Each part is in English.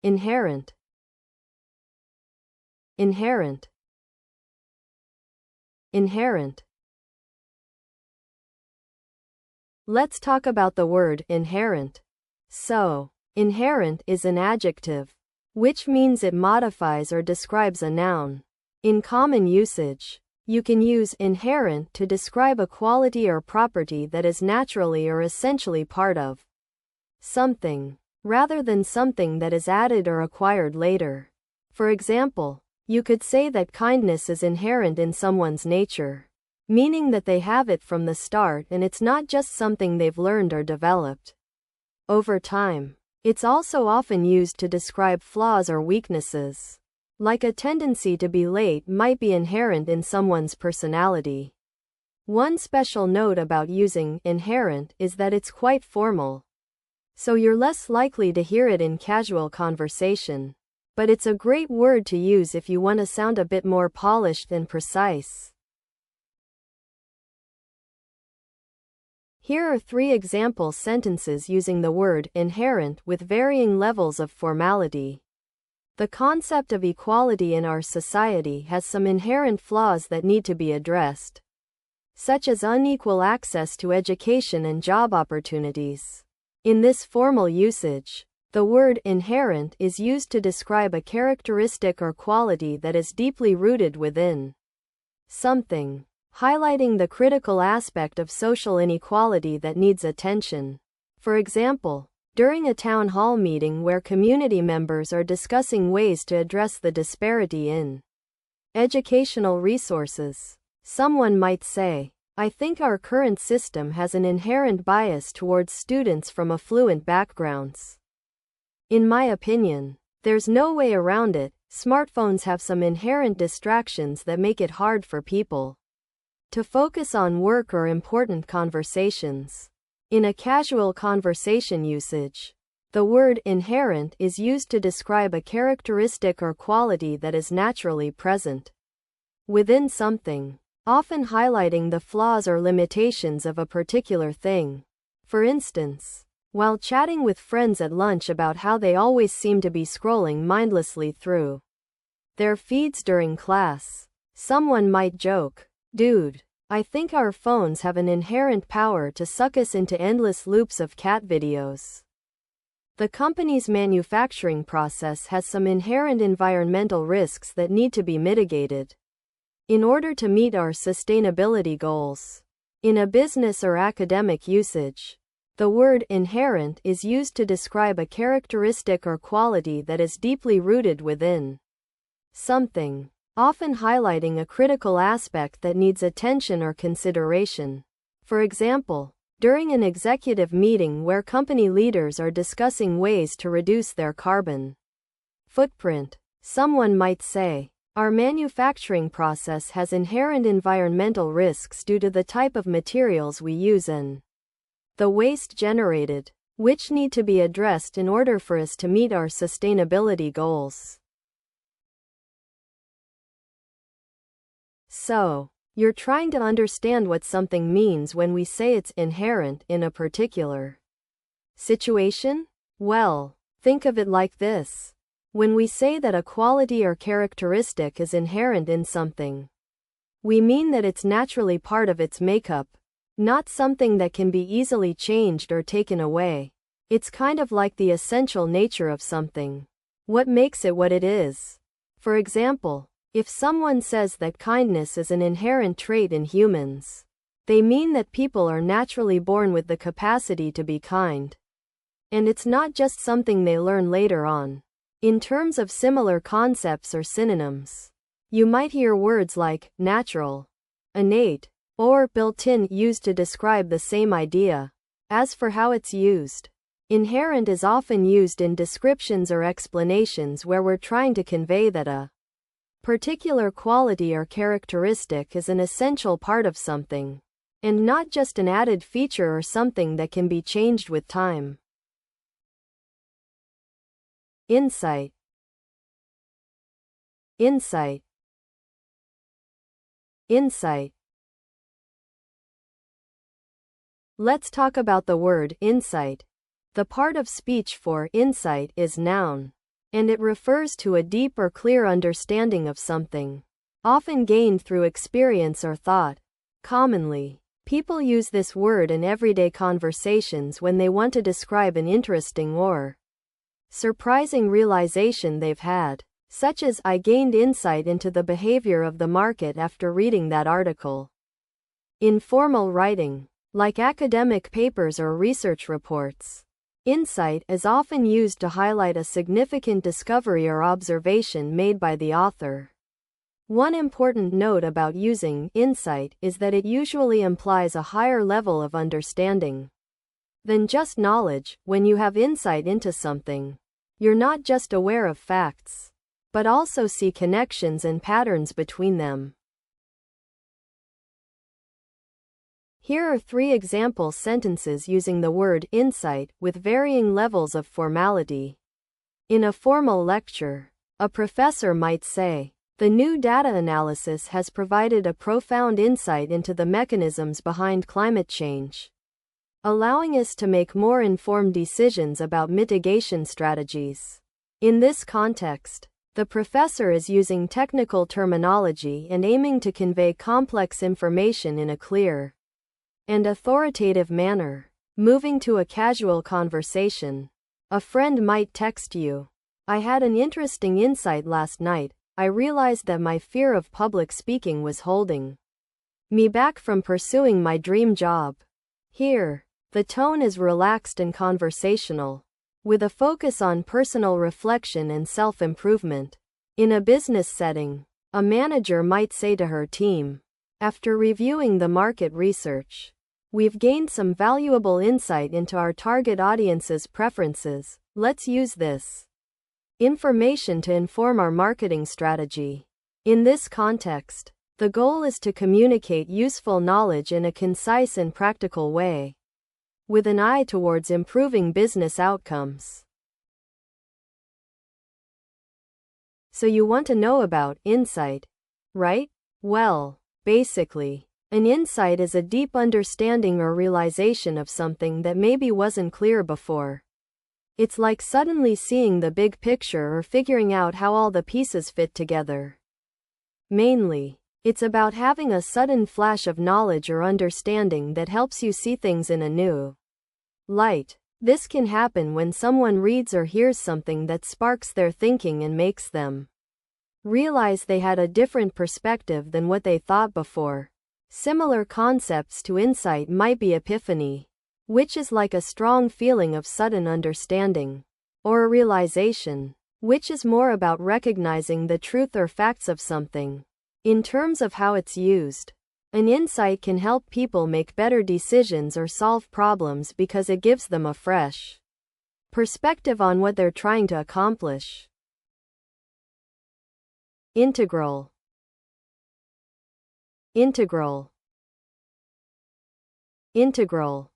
Inherent. Inherent. Inherent. Let's talk about the word inherent. So, inherent is an adjective, which means it modifies or describes a noun. In common usage, you can use inherent to describe a quality or property that is naturally or essentially part of something, rather than something that is added or acquired later. For example, you could say that kindness is inherent in someone's nature, meaning that they have it from the start and it's not just something they've learned or developed over time. It's also often used to describe flaws or weaknesses, like a tendency to be late might be inherent in someone's personality. One special note about using inherent is that it's quite formal, so you're less likely to hear it in casual conversation. But it's a great word to use if you want to sound a bit more polished and precise. Here are 3 example sentences using the word inherent with varying levels of formality. The concept of equality in our society has some inherent flaws that need to be addressed, such as unequal access to education and job opportunities. In this formal usage, the word inherent is used to describe a characteristic or quality that is deeply rooted within something, highlighting the critical aspect of social inequality that needs attention. For example, during a town hall meeting where community members are discussing ways to address the disparity in educational resources, someone might say, "I think our current system has an inherent bias towards students from affluent backgrounds. In my opinion, there's no way around it. Smartphones have some inherent distractions that make it hard for people to focus on work or important conversations." In a casual conversation usage, the word inherent is used to describe a characteristic or quality that is naturally present within something, often highlighting the flaws or limitations of a particular thing. For instance, while chatting with friends at lunch about how they always seem to be scrolling mindlessly through their feeds during class, someone might joke, "Dude, I think our phones have an inherent power to suck us into endless loops of cat videos." The company's manufacturing process has some inherent environmental risks that need to be mitigated in order to meet our sustainability goals. In a business or academic usage, the word inherent is used to describe a characteristic or quality that is deeply rooted within something, often highlighting a critical aspect that needs attention or consideration. For example, during an executive meeting where company leaders are discussing ways to reduce their carbon footprint, someone might say, "Our manufacturing process has inherent environmental risks due to the type of materials we use and the waste generated, which need to be addressed in order for us to meet our sustainability goals." So, you're trying to understand what something means when we say it's inherent in a particular situation? Well, think of it like this. When we say that a quality or characteristic is inherent in something, we mean that it's naturally part of its makeup, not something that can be easily changed or taken away. It's kind of like the essential nature of something, what makes it what it is. For example, if someone says that kindness is an inherent trait in humans, they mean that people are naturally born with the capacity to be kind, and it's not just something they learn later on. In terms of similar concepts or synonyms, you might hear words like natural, innate, or built-in used to describe the same idea. As for how it's used, inherent is often used in descriptions or explanations where we're trying to convey that a particular quality or characteristic is an essential part of something, and not just an added feature or something that can be changed with time. Insight. Insight. Insight. Let's talk about the word insight. The part of speech for insight is noun. and it refers to a deep or clear understanding of something, often gained through experience or thought. Commonly, people use this word in everyday conversations when they want to describe an interesting or surprising realization they've had, such as, "I gained insight into the behavior of the market after reading that article." In formal writing, like academic papers or research reports, insight is often used to highlight a significant discovery or observation made by the author. One important note about using insight is that it usually implies a higher level of understanding than just knowledge. When you have insight into something, you're not just aware of facts, but also see connections and patterns between them. Here are 3 example sentences using the word insight with varying levels of formality. In a formal lecture, a professor might say, "The new data analysis has provided a profound insight into the mechanisms behind climate change, allowing us to make more informed decisions about mitigation strategies." In this context, the professor is using technical terminology and aiming to convey complex information in a clear and authoritative manner. Moving to a casual conversation, a friend might text you, "I had an interesting insight last night. I realized that my fear of public speaking was holding me back from pursuing my dream job." Here, the tone is relaxed and conversational, with a focus on personal reflection and self-improvement. In a business setting, a manager might say to her team, "After reviewing the market research, we've gained some valuable insight into our target audience's preferences. Let's use this information to inform our marketing strategy." In this context, the goal is to communicate useful knowledge in a concise and practical way, with an eye towards improving business outcomes. So you want to know about insight, right? Well, basically, an insight is a deep understanding or realization of something that maybe wasn't clear before. It's like suddenly seeing the big picture or figuring out how all the pieces fit together. Mainly, it's about having a sudden flash of knowledge or understanding that helps you see things in a new light. This can happen when someone reads or hears something that sparks their thinking and makes them realize they had a different perspective than what they thought before. Similar concepts to insight might be epiphany, which is like a strong feeling of sudden understanding, or a realization, which is more about recognizing the truth or facts of something. In terms of how it's used, an insight can help people make better decisions or solve problems because it gives them a fresh perspective on what they're trying to accomplish. Integral. Integral. Integral.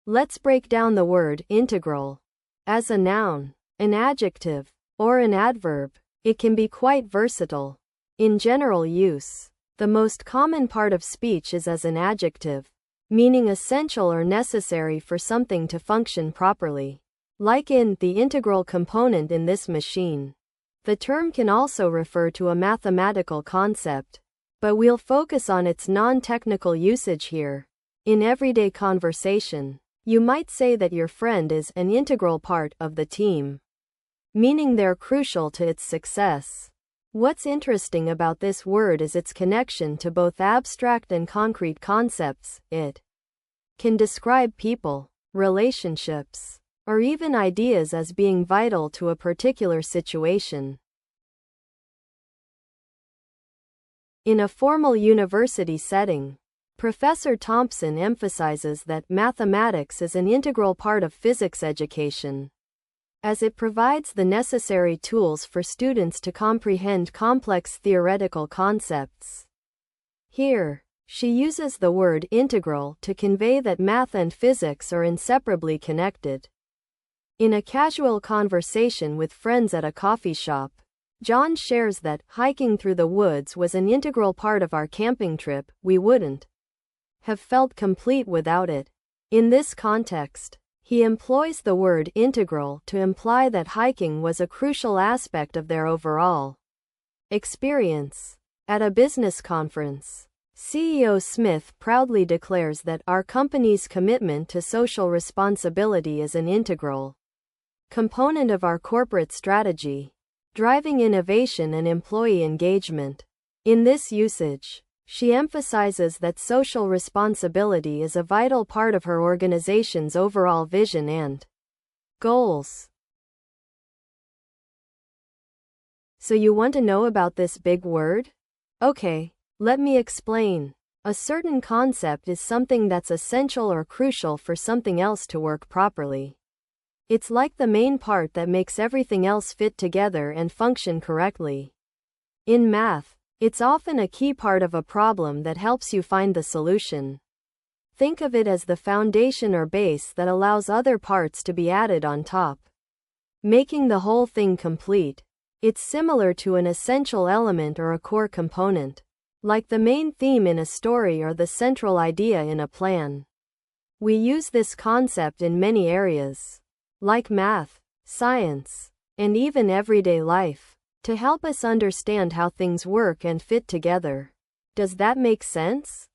Let's break down the word integral. As a noun, an adjective, or an adverb, it can be quite versatile. In general use, the most common part of speech is as an adjective, meaning essential or necessary for something to function properly. Like in the integral component in this machine. The term can also refer to a mathematical concept, but we'll focus on its non-technical usage here. In everyday conversation, you might say that your friend is an integral part of the team, meaning they're crucial to its success. What's interesting about this word is its connection to both abstract and concrete concepts. It can describe people, relationships, or even ideas as being vital to a particular situation. In a formal university setting, Professor Thompson emphasizes that mathematics is an integral part of physics education, as it provides the necessary tools for students to comprehend complex theoretical concepts. Here, she uses the word integral to convey that math and physics are inseparably connected. In a casual conversation with friends at a coffee shop, John shares that hiking through the woods was an integral part of our camping trip. We wouldn't have felt complete without it. In this context, He employs the word integral to imply that hiking was a crucial aspect of their overall experience. At a business conference, CEO Smith proudly declares that our company's commitment to social responsibility is an integral component of our corporate strategy, driving innovation and employee engagement. In this usage, she emphasizes that social responsibility is a vital part of her organization's overall vision and goals. So you want to know about this big word? Okay, let me explain. A certain concept is something that's essential or crucial for something else to work properly. It's like the main part that makes everything else fit together and function correctly. In math, it's often a key part of a problem that helps you find the solution. Think of it as the foundation or base that allows other parts to be added on top, making the whole thing complete. It's similar to an essential element or a core component, like the main theme in a story or the central idea in a plan. We use this concept in many areas, like math, science, and even everyday life, to help us understand how things work and fit together. Does that make sense?